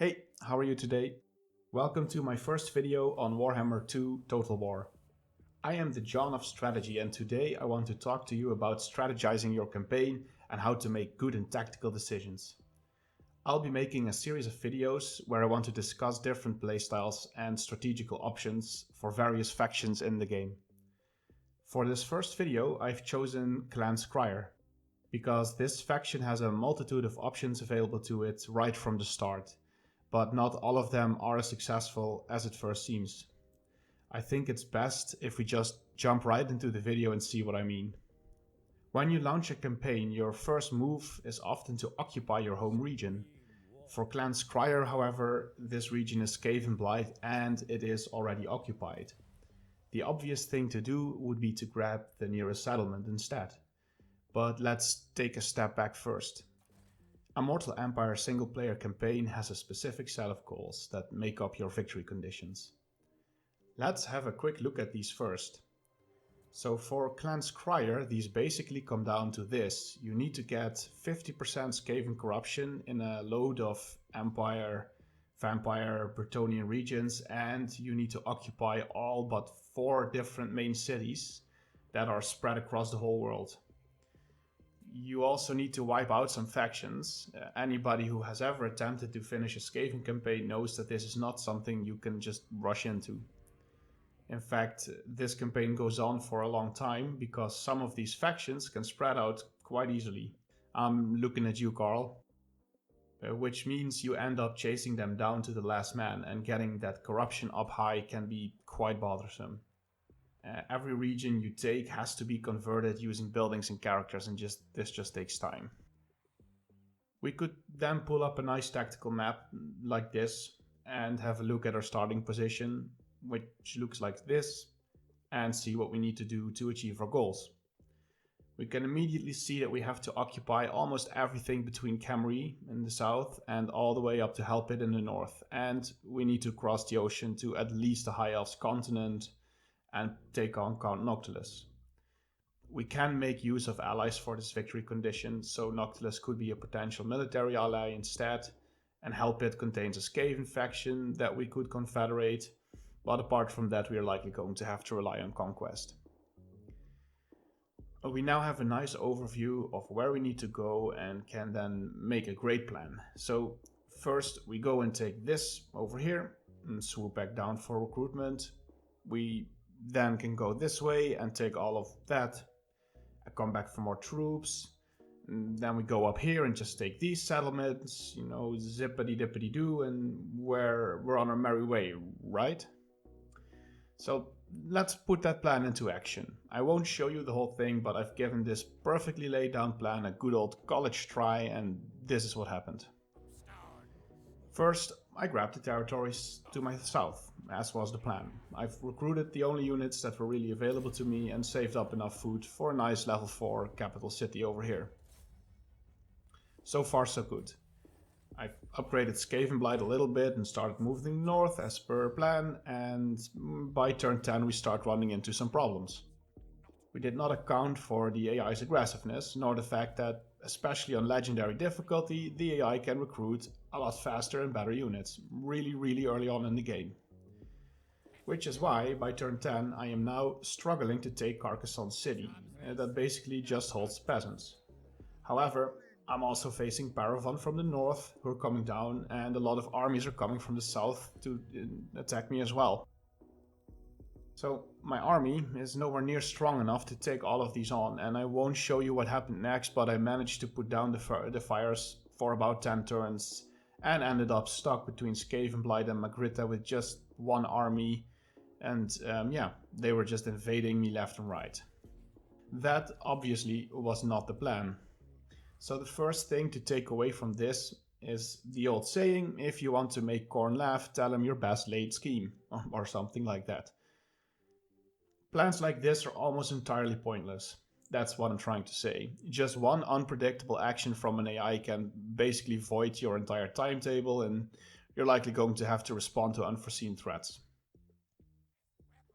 Hey, how are you today? Welcome to my first video on Warhammer 2 Total War. I am the John of Strategy, and today I want to talk to you about strategizing your campaign and how to make good and tactical decisions. I'll be making a series of videos where I want to discuss different playstyles and strategical options for various factions in the game. For this first video I've chosen Clan Skryre, because this faction has a multitude of options available to it right from the start, but not all of them are as successful as it first seems. I think it's best if we just jump right into the video and see what I mean. When you launch a campaign, your first move is often to occupy your home region. For Clan Skryre, however, this region is Cave and Blight and it is already occupied. The obvious thing to do would be to grab the nearest settlement instead. But let's take a step back first. A Mortal Empire single-player campaign has a specific set of goals that make up your victory conditions. Let's have a quick look at these first. So for Clan Skryre, these basically come down to this. You need to get 50% Skaven corruption in a load of Empire, Vampire, Bretonnian regions, and you need to occupy all but 4 different main cities that are spread across the whole world. You also need to wipe out some factions. Anybody who has ever attempted to finish a Skaven campaign knows that this is not something you can just rush into. In fact, this campaign goes on for a long time because some of these factions can spread out quite easily. I'm looking at you, Carl. Which means you end up chasing them down to the last man, and getting that corruption up high can be quite bothersome. Every region you take has to be converted using buildings and characters, and this just takes time. We could then pull up a nice tactical map like this and have a look at our starting position, which looks like this, and see what we need to do to achieve our goals. We can immediately see that we have to occupy almost everything between Camry in the south and all the way up to Hell Pit in the north, and we need to cross the ocean to at least the High Elves continent and take on Count Noctilus. We can make use of allies for this victory condition, so Noctilus could be a potential military ally instead, and Hell Pit contains a Skaven faction that we could confederate, but apart from that we are likely going to have to rely on conquest. We now have a nice overview of where we need to go and can then make a great plan. So first we go and take this over here and swoop back down for recruitment. We then can go this way and take all of that. I come back for more troops. And then we go up here and just take these settlements, zippity dippity doo, and we're on our merry way, right? So let's put that plan into action. I won't show you the whole thing, but I've given this perfectly laid down plan a good old college try, and this is what happened. First, I grabbed the territories to my south, as was the plan. I've recruited the only units that were really available to me and saved up enough food for a nice level 4 capital city over here. So far so good. I've upgraded Skaven Blight a little bit and started moving north as per plan, and by turn 10 we start running into some problems. We did not account for the AI's aggressiveness, nor the fact that, especially on legendary difficulty, the AI can recruit a lot faster and better units, really early on in the game. Which is why, by turn 10, I am now struggling to take Carcassonne City, that basically just holds peasants. However, I'm also facing Paravan from the north, who are coming down, and a lot of armies are coming from the south to attack me as well. So my army is nowhere near strong enough to take all of these on, and I won't show you what happened next, but I managed to put down the fires for about 10 turns, and ended up stuck between Skaven Blight and Magritta with just one army, and they were just invading me left and right. That obviously was not the plan. So the first thing to take away from this is the old saying, if you want to make Khorne laugh, tell him your best laid scheme, or something like that. Plans like this are almost entirely pointless. That's what I'm trying to say. Just one unpredictable action from an AI can basically void your entire timetable, and you're likely going to have to respond to unforeseen threats.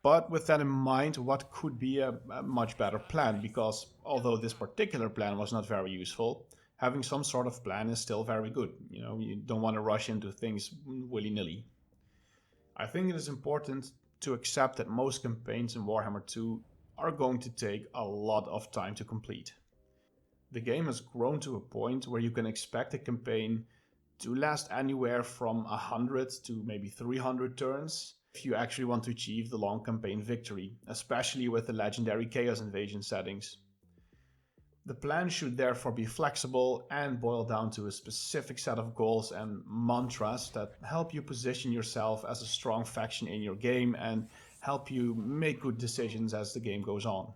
But with that in mind, what could be a much better plan? Because although this particular plan was not very useful, having some sort of plan is still very good. You don't want to rush into things willy-nilly. I think it is important to accept that most campaigns in Warhammer 2 are going to take a lot of time to complete. The game has grown to a point where you can expect a campaign to last anywhere from 100 to maybe 300 turns if you actually want to achieve the long campaign victory, especially with the legendary Chaos Invasion settings. The plan should therefore be flexible and boil down to a specific set of goals and mantras that help you position yourself as a strong faction in your game and help you make good decisions as the game goes on.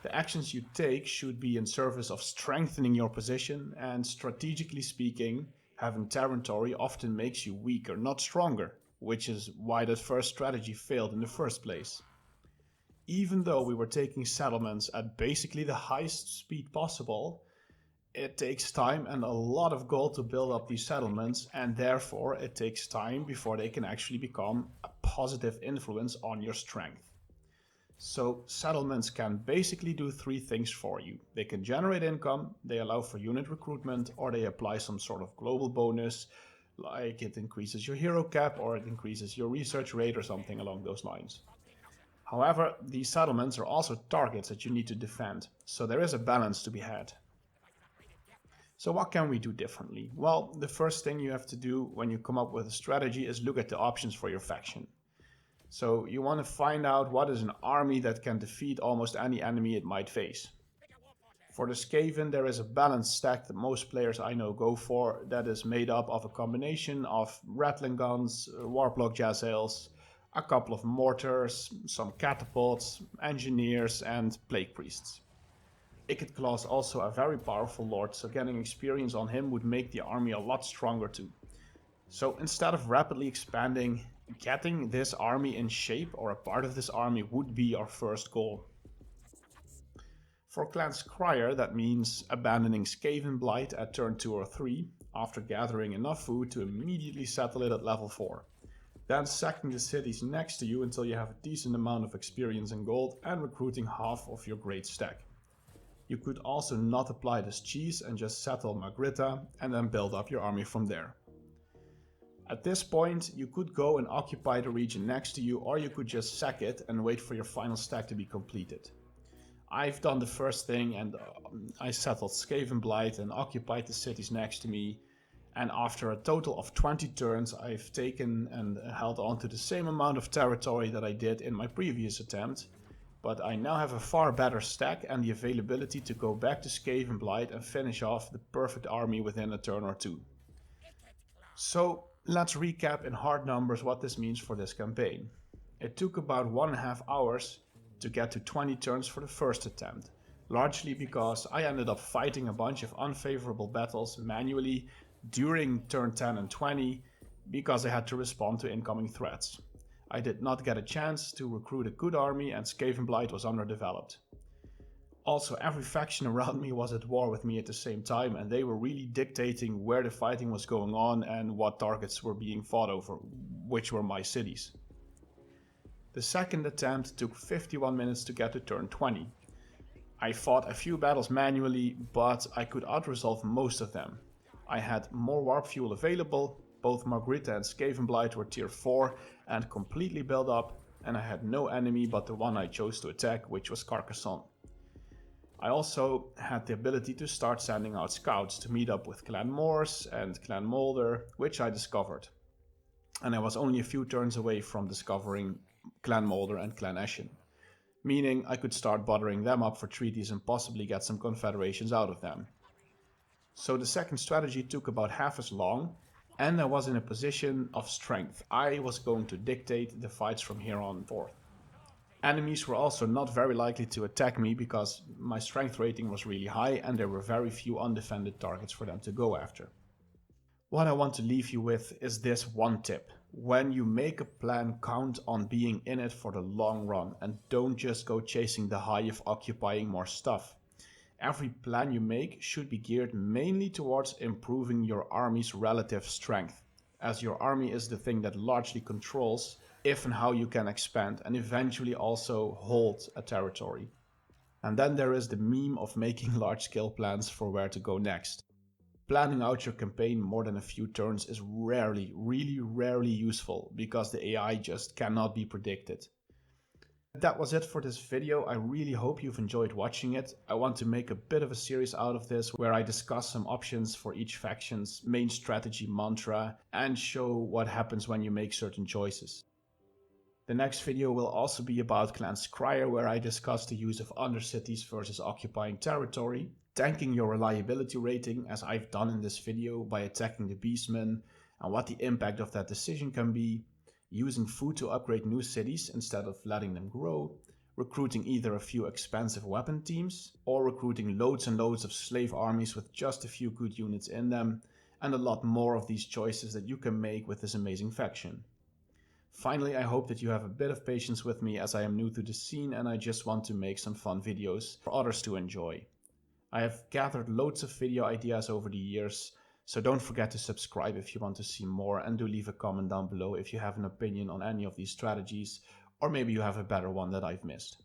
The actions you take should be in service of strengthening your position, and strategically speaking, having territory often makes you weaker, not stronger, which is why that first strategy failed in the first place. Even though we were taking settlements at basically the highest speed possible, it takes time and a lot of gold to build up these settlements, and therefore it takes time before they can actually become a positive influence on your strength. So settlements can basically do three things for you. They can generate income, they allow for unit recruitment, or they apply some sort of global bonus, like it increases your hero cap or it increases your research rate or something along those lines. However, these settlements are also targets that you need to defend, so there is a balance to be had. So what can we do differently? Well, the first thing you have to do when you come up with a strategy is look at the options for your faction. So you want to find out what is an army that can defeat almost any enemy it might face. For the Skaven, there is a balanced stack that most players I know go for that is made up of a combination of Rattling guns, Warplock Jazzails, a couple of mortars, some catapults, engineers, and plague priests. Ikit is also a very powerful lord, so getting experience on him would make the army a lot stronger too. So instead of rapidly expanding, getting this army in shape or a part of this army would be our first goal. For Clan Skryre, that means abandoning Skaven Blight at turn 2 or 3 after gathering enough food to immediately settle it at level 4. Then sacking the cities next to you until you have a decent amount of experience and gold and recruiting half of your great stack. You could also not apply this cheese and just settle Magritta and then build up your army from there. At this point, you could go and occupy the region next to you, or you could just sack it and wait for your final stack to be completed. I've done the first thing and I settled Skaven Blight and occupied the cities next to me. And after a total of 20 turns, I've taken and held on to the same amount of territory that I did in my previous attempt. But I now have a far better stack and the availability to go back to Skaven Blight and finish off the perfect army within a turn or two. So let's recap in hard numbers what this means for this campaign. It took about 1.5 hours to get to 20 turns for the first attempt, largely because I ended up fighting a bunch of unfavorable battles manually during turn 10 and 20 because I had to respond to incoming threats. I did not get a chance to recruit a good army and Skaven Blight was underdeveloped. Also, every faction around me was at war with me at the same time and they were really dictating where the fighting was going on and what targets were being fought over, which were my cities. The second attempt took 51 minutes to get to turn 20. I fought a few battles manually, but I could outresolve most of them. I had more warp fuel available, both Magritta and Skaven Blight were tier 4 and completely built up, and I had no enemy but the one I chose to attack, which was Carcassonne. I also had the ability to start sending out scouts to meet up with Clan Morse and Clan Molder, which I discovered. And I was only a few turns away from discovering Clan Molder and Clan Ashen, meaning I could start bothering them up for treaties and possibly get some confederations out of them. So the second strategy took about half as long, and I was in a position of strength. I was going to dictate the fights from here on forth. Enemies were also not very likely to attack me because my strength rating was really high and there were very few undefended targets for them to go after. What I want to leave you with is this one tip. When you make a plan, count on being in it for the long run and don't just go chasing the high of occupying more stuff. Every plan you make should be geared mainly towards improving your army's relative strength, as your army is the thing that largely controls if and how you can expand and eventually also hold a territory. And then there is the meme of making large-scale plans for where to go next. Planning out your campaign more than a few turns is really rarely useful because the AI just cannot be predicted. That was it for this video. I really hope you've enjoyed watching it. I want to make a bit of a series out of this where I discuss some options for each faction's main strategy mantra and show what happens when you make certain choices. The next video will also be about Clan Skryre, where I discuss the use of Undercities versus occupying territory, tanking your reliability rating as I've done in this video by attacking the beastmen and what the impact of that decision can be, using food to upgrade new cities instead of letting them grow, recruiting either a few expensive weapon teams or recruiting loads and loads of slave armies with just a few good units in them, and a lot more of these choices that you can make with this amazing faction. Finally, I hope that you have a bit of patience with me as I am new to the scene and I just want to make some fun videos for others to enjoy. I have gathered loads of video ideas over the years, so don't forget to subscribe if you want to see more, and do leave a comment down below if you have an opinion on any of these strategies, or maybe you have a better one that I've missed.